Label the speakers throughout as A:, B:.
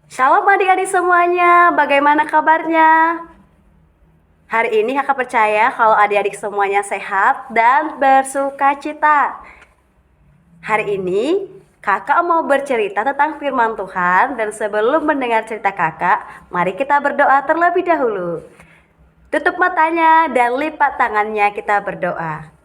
A: Shalom adik-adik semuanya, bagaimana kabarnya? Hari ini kakak percaya kalau adik-adik semuanya sehat dan bersuka cita. Hari ini kakak mau bercerita tentang firman Tuhan, dan sebelum mendengar cerita kakak, mari kita berdoa terlebih dahulu. Tutup matanya dan lipat tangannya, kita berdoa.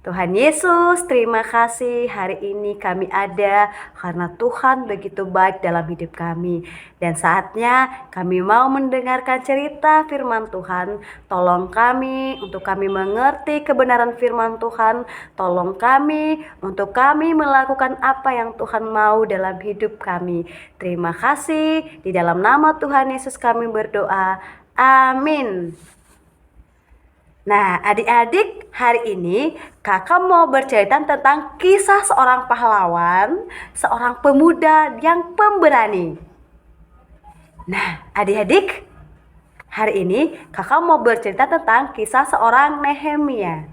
A: Tuhan Yesus, terima kasih hari ini kami ada karena Tuhan begitu baik dalam hidup kami. Dan saatnya kami mau mendengarkan cerita firman Tuhan. Tolong kami untuk kami mengerti kebenaran firman Tuhan. Tolong kami untuk kami melakukan apa yang Tuhan mau dalam hidup kami. Terima kasih, di dalam nama Tuhan Yesus kami berdoa. Amin. Nah, adik-adik, hari ini kakak mau bercerita tentang kisah seorang pahlawan, seorang pemuda yang pemberani. Nah, adik-adik, hari ini kakak mau bercerita tentang kisah seorang Nehemia.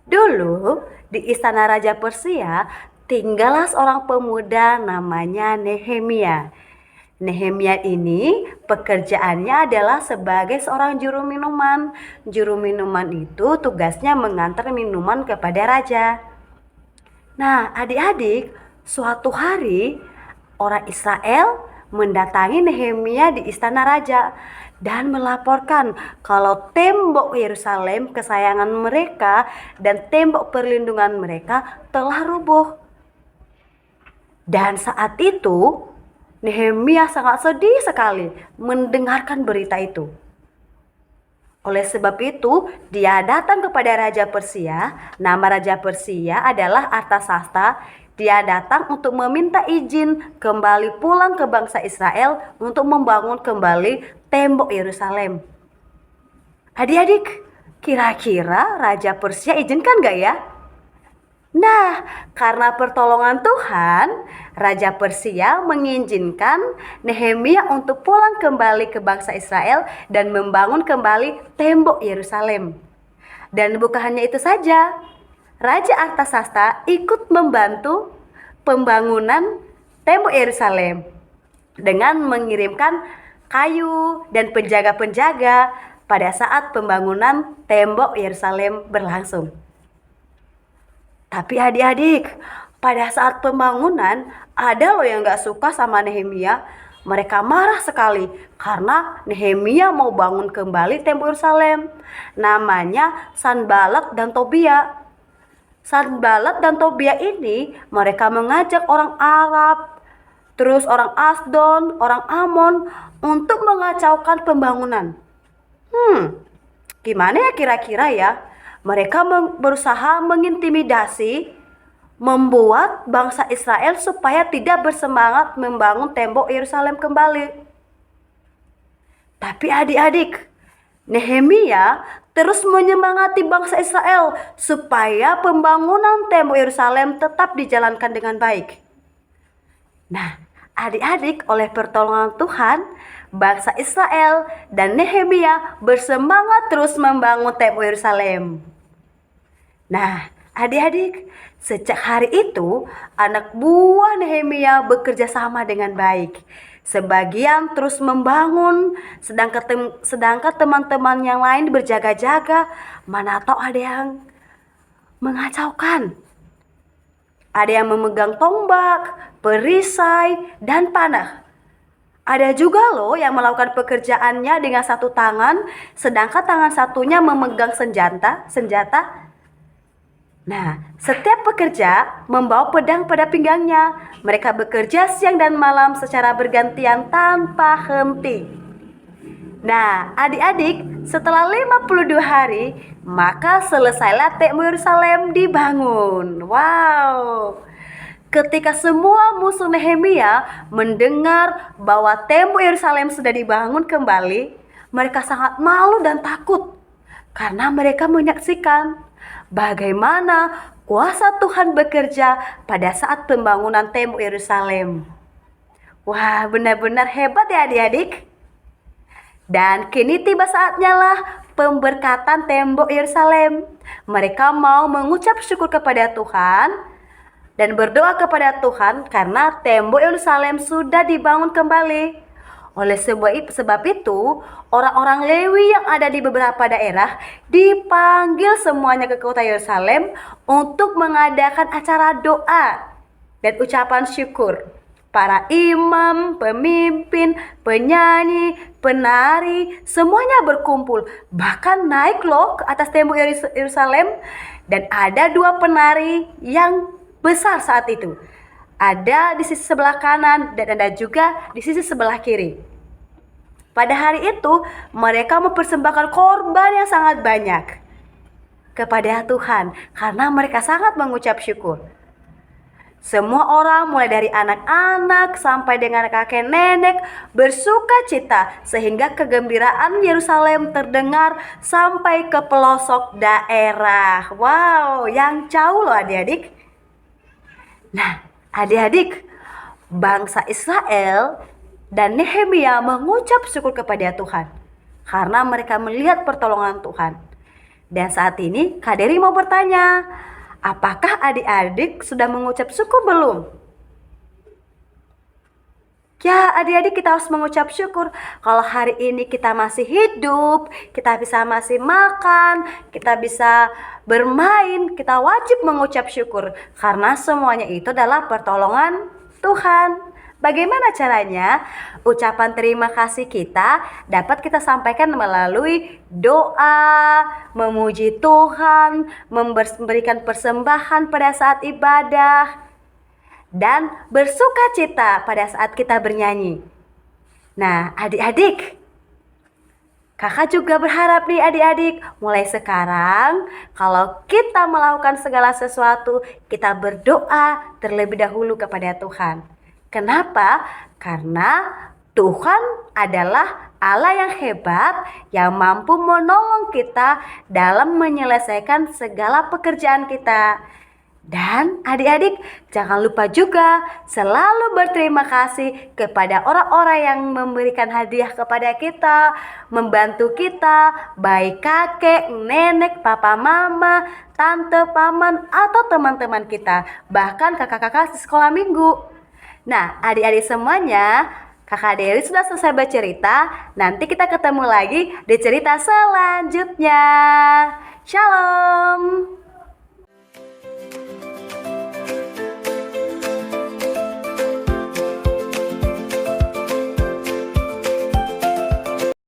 A: Dulu, di istana Raja Persia, tinggallah seorang pemuda namanya Nehemia. Nehemia ini pekerjaannya adalah sebagai seorang juru minuman. Juru minuman itu tugasnya mengantar minuman kepada raja. Nah, adik-adik, suatu hari orang Israel mendatangi Nehemia di istana raja dan melaporkan kalau tembok Yerusalem kesayangan mereka dan tembok perlindungan mereka telah rubuh. Dan saat itu Nehemia sangat sedih sekali mendengarkan berita itu. Oleh sebab itu, dia datang kepada Raja Persia. Nama Raja Persia adalah Artasasta. Dia datang untuk meminta izin kembali pulang ke bangsa Israel untuk membangun kembali tembok Yerusalem. Adik-adik, kira-kira Raja Persia izinkan gak ya? Nah, karena pertolongan Tuhan, Raja Persia mengizinkan Nehemia untuk pulang kembali ke bangsa Israel dan membangun kembali tembok Yerusalem. Dan bukan hanya itu saja, Raja Artasasta ikut membantu pembangunan tembok Yerusalem dengan mengirimkan kayu dan penjaga-penjaga pada saat pembangunan tembok Yerusalem berlangsung. Tapi adik-adik, pada saat pembangunan ada loh yang gak suka sama Nehemia. Mereka marah sekali karena Nehemia mau bangun kembali tembok Yerusalem. Namanya Sanballat dan Tobia. Sanballat dan Tobia ini mereka mengajak orang Arab, terus orang Asdod, orang Amon untuk mengacaukan pembangunan. Gimana ya kira-kira ya? Mereka berusaha mengintimidasi, membuat bangsa Israel supaya tidak bersemangat membangun tembok Yerusalem kembali. Tapi adik-adik, Nehemia terus menyemangati bangsa Israel supaya pembangunan tembok Yerusalem tetap dijalankan dengan baik. Nah, adik-adik, oleh pertolongan Tuhan, bangsa Israel dan Nehemia bersemangat terus membangun tembok Yerusalem. Nah, adik-adik, sejak hari itu anak buah Nehemia bekerja sama dengan baik. Sebagian terus membangun, sedangkan teman-teman yang lain berjaga-jaga. Mana tahu ada yang mengacaukan. Ada yang memegang tombak, perisai, dan panah. Ada juga loh yang melakukan pekerjaannya dengan satu tangan, sedangkan tangan satunya memegang senjata. Nah, setiap pekerja membawa pedang pada pinggangnya. Mereka bekerja siang dan malam secara bergantian tanpa henti. Nah, adik-adik, setelah 52 hari, maka selesailah tembok Yerusalem dibangun. Wow! Ketika semua musuh Nehemia mendengar bahwa tembok Yerusalem sudah dibangun kembali, mereka sangat malu dan takut karena mereka menyaksikan bagaimana kuasa Tuhan bekerja pada saat pembangunan tembok Yerusalem. Wah, benar-benar hebat ya adik-adik. Dan kini tiba saatnya lah pemberkatan tembok Yerusalem. Mereka mau mengucap syukur kepada Tuhan dan berdoa kepada Tuhan karena tembok Yerusalem sudah dibangun kembali. Oleh sebab itu, orang-orang Lewi yang ada di beberapa daerah dipanggil semuanya ke kota Yerusalem untuk mengadakan acara doa dan ucapan syukur. Para imam, pemimpin, penyanyi, penari, semuanya berkumpul. Bahkan naik loh ke atas tembok Yerusalem. Dan ada 2 penari yang besar saat itu. Ada di sisi sebelah kanan dan ada juga di sisi sebelah kiri. Pada hari itu mereka mempersembahkan korban yang sangat banyak kepada Tuhan karena mereka sangat mengucap syukur. Semua orang mulai dari anak-anak sampai dengan kakek nenek bersuka cita sehingga kegembiraan Yerusalem terdengar sampai ke pelosok daerah. Wow, yang jauh loh adik-adik. Nah, adik-adik, bangsa Israel dan Nehemia mengucap syukur kepada Tuhan karena mereka melihat pertolongan Tuhan. Dan saat ini Kak Dery mau bertanya, apakah adik-adik sudah mengucap syukur belum? Ya, adik-adik kita harus mengucap syukur. Kalau hari ini kita masih hidup, kita bisa masih makan, kita bisa bermain, kita wajib mengucap syukur. Karena semuanya itu adalah pertolongan Tuhan. Bagaimana caranya? Ucapan terima kasih kita dapat kita sampaikan melalui doa, memuji Tuhan, memberikan persembahan pada saat ibadah, dan bersuka cita pada saat kita bernyanyi. Nah, adik-adik, kakak juga berharap nih adik-adik, mulai sekarang kalau kita melakukan segala sesuatu, kita berdoa terlebih dahulu kepada Tuhan. Kenapa? Karena Tuhan adalah Allah yang hebat yang mampu menolong kita dalam menyelesaikan segala pekerjaan kita. Dan adik-adik jangan lupa juga selalu berterima kasih kepada orang-orang yang memberikan hadiah kepada kita, membantu kita, baik kakek, nenek, papa, mama, tante, paman, atau teman-teman kita, bahkan kakak-kakak di sekolah minggu. Nah, adik-adik semuanya, Kakak Dery sudah selesai bercerita. Nanti kita ketemu lagi di cerita selanjutnya. Shalom.